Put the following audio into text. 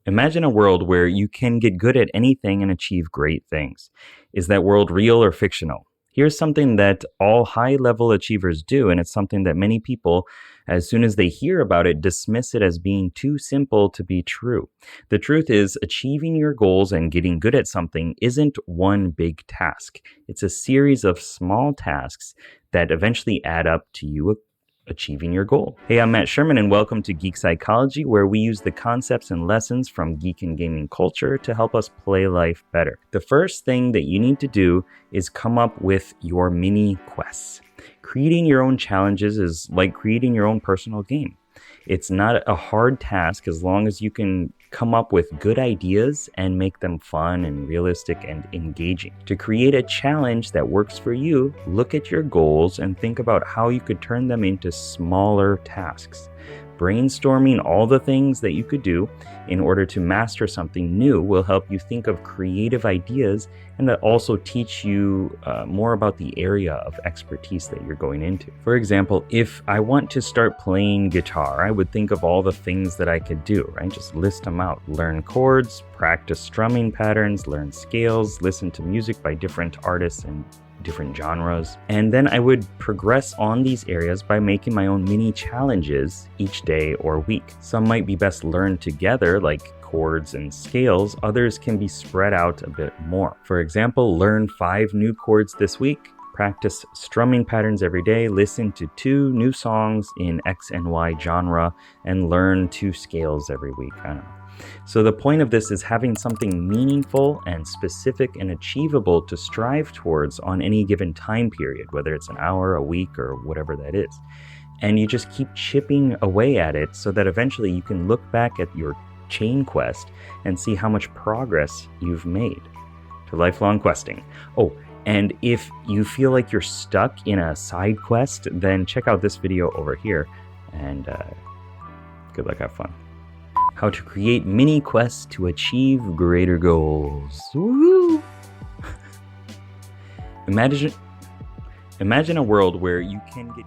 Imagine a world where you can get good at anything and achieve great things. Is that world real or fictional? Here's something that all high-level achievers do, and it's something that many people, as soon as they hear about it, dismiss it as being too simple to be true. The truth is, achieving your goals and getting good at something isn't one big task. It's a series of small tasks that eventually add up to you achieving your goal. Hey, I'm Sherman, and welcome to Geek Psychology, where we use the concepts and lessons from geek and gaming culture to help us play life better. The first thing that you need to do is come up with your mini quests. Creating your own challenges is like creating your own personal game. It's not a hard task as long as you can come up with good ideas and make them fun and realistic and engaging. To create a challenge that works for you, look at your goals and think about how you could turn them into smaller tasks. Brainstorming all the things that you could do in order to master something new will help you think of creative ideas and also teach you more about the area of expertise that you're going into. For example, if I want to start playing guitar, I would think of all the things that I could do, right? Just list them out. Learn chords, practice strumming patterns, learn scales, listen to music by different artists and different genres. And then I would progress on these areas by making my own mini challenges each day or week. Some might be best learned together, like chords and scales. Others can be spread out a bit more. For example, learn 5 new chords this week, practice strumming patterns every day, listen to 2 new songs in X and Y genre, and learn 2 scales every week. I don't know. So the point of this is having something meaningful and specific and achievable to strive towards on any given time period, whether it's an hour, a week, or whatever that is. And you just keep chipping away at it so that eventually you can look back at your chain quest and see how much progress you've made. To lifelong questing. Oh, and if you feel like you're stuck in a side quest, then check out this video over here, and good luck, have fun. How to create mini quests to achieve greater goals. Woo! Imagine a world where you can get